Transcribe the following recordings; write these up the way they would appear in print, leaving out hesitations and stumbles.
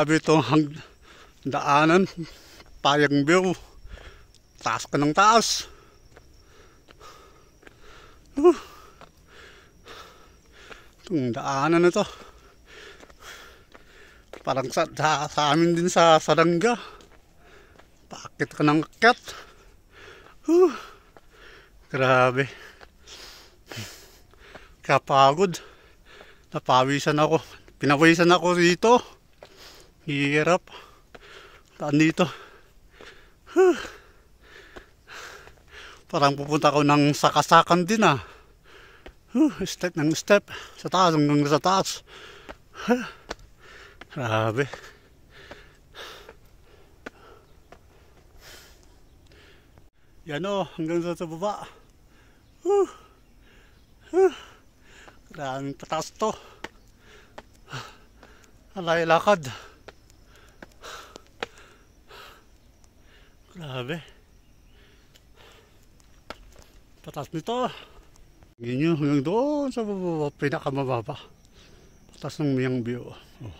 Grabe itong daanan. Payang view. Taas ka ng taas. Itong daanan na to. Parang sa amin din sa Saranga. Paakit ka ng akyat. Grabe. Kapagod. Napawisan ako. Pinawisan ako dito. Hirap. Taan dito. Parang pupunta ako ng sakasakan din ah. Step ng step. Sa taas hanggang sa taas. Grabe. Yan o, hanggang sa baba. Maraming pataas to. Alay lakad. Grabe. Pataas nito. Yan yun, hanggang doon sa baba, pinakamababa. Pataas ng Miyang view. Oh,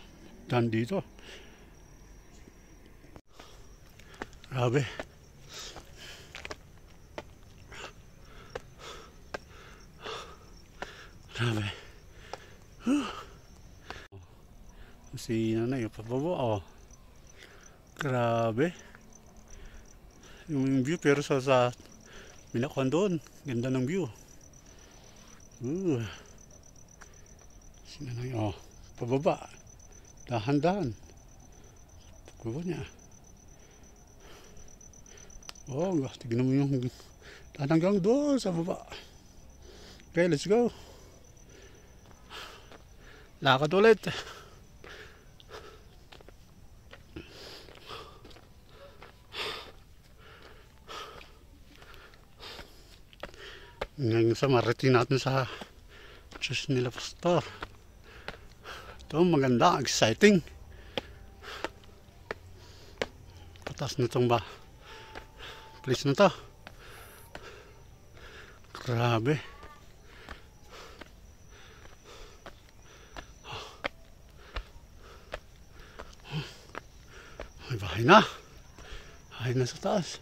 dyan dito. Grabe. Grabe. Si nanay yung pababa oh. Grabe. Yung view pero sa minakuan doon. Ganda ng view. Si nanay oh. Pababa. Dahan-dahan. Pababa niya. Oh, tignan mo yung hanggang doon sa baba. Okay, let's go. Lakad ulit. Ngayon sa marating natin sa church nila pastor. Ito maganda, exciting. Patas nitong ba place na to. Grabe. May bahay na. Bahay na sa taas.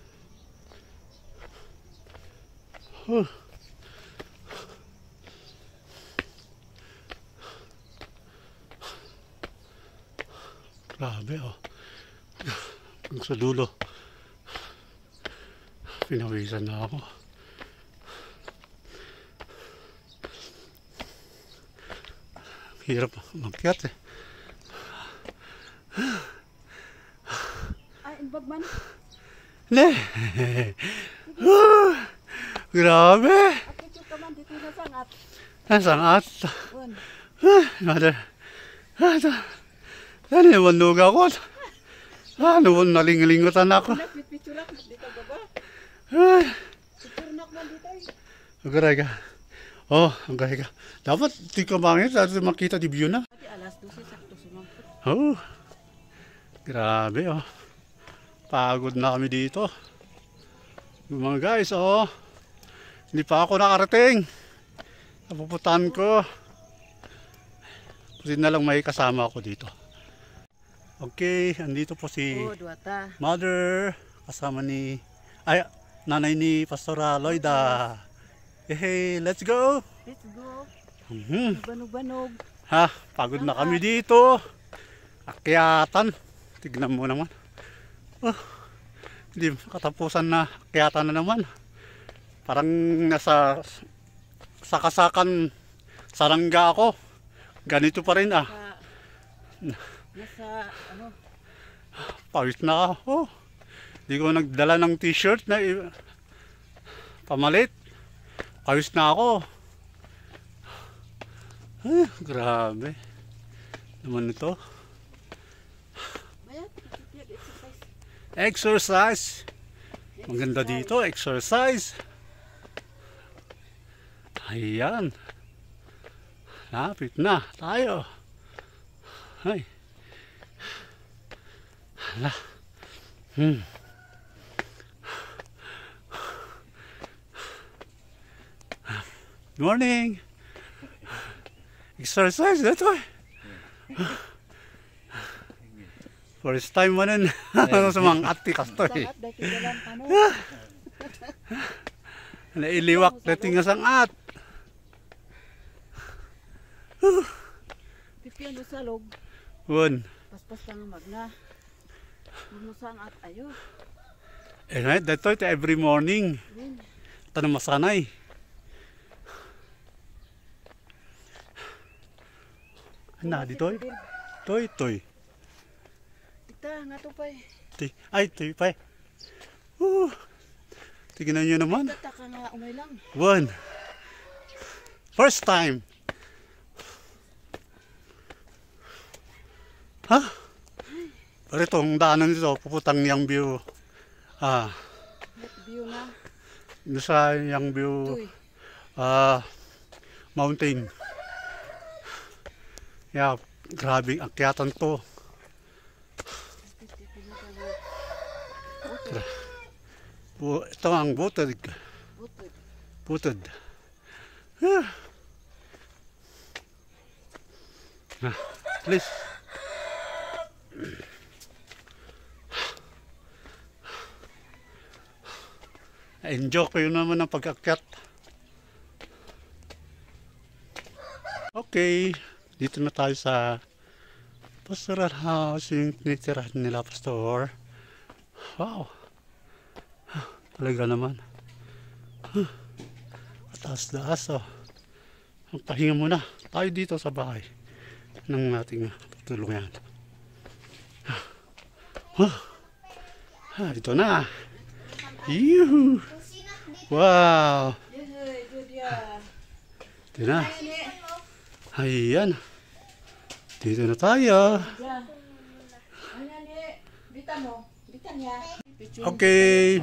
Grabe oh. Hanggang sa dulo. Pinawisan na ako. Hirap makyat eh. Ay, inbag man. Ne. Grabe. Akit ka man dito na sangat. Sangat. Bun. Mother. Ano naman luga ko? Ano nalingalingutan ako? Picture ako dito baba. Picture nak man dito eh. Agaray ka. Oh, agaray ka. Dapat di ka bangit at makita di view na. Pati alas 12 sakto sumangkot. Oh. Grabe oh. Pagod na kami dito. Mga guys oh. Hindi pa ako nakarating. Napupuntahan ko. Kasi na lang may kasama ako dito. Okay, andito po si Mother, kasama ni nanay ni Pastora Loida. Hey, let's go. Let's go. Banog-banog. Ha, pagod na kami dito. Akyatan. Tignan mo naman. Oh, hindi katapusan na akyatan na naman. Parang nasa sakasakan Saranga ako. Ganito pa rin ah. Nasa ano? Pawis na ako. Hindi ko nagdala ng t-shirt na pamalit. Pawis na ako. Grabe. Naman ito. Exercise. Maganda dito, exercise. Ayan. Lapit na tayo. Ay. Hala. Morning. Exercise, that's why. First time mo nun. Ano sa mga ati kastoy. Sangat dahil kidalang ano. Nailiwak na tinga sang at. Pipian do sa log. Won. Paspas lang ang magna. Mamusang at ayo. Eh ngayon, dito ito every morning. Tanong masanay. Na, dito eh. Toy. Tita, nga to pa eh. Ay, toy pa eh. Tignan nyo naman. Tataka nga umay lang. One. First time. Ha? Pero itong daanan dito, puputang yang view. View na. Sa yang view. Toy. Mountain. Yeah, grabing akyatan to. Ito ang butod. Butod. Please. Enjoy ko yun naman ang pag-akyat. Okay. Dito na tayo sa pastoral house, yung tinitirahan nila pastor. Wow! Talaga naman. Taas-taas oh. Ang pahinga muna. Tayo dito sa bahay ng ating tutulungan. Ito na. Yuhu! Wow! Ito na. Ayan. Dito na tayo. Okay.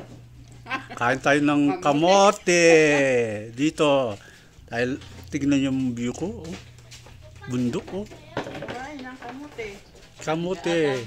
Kain tayo ng kamote. Dito. Dahil tignan yung view ko. Oh. Bundok. Oh. Ay, ng kamote. Kamote.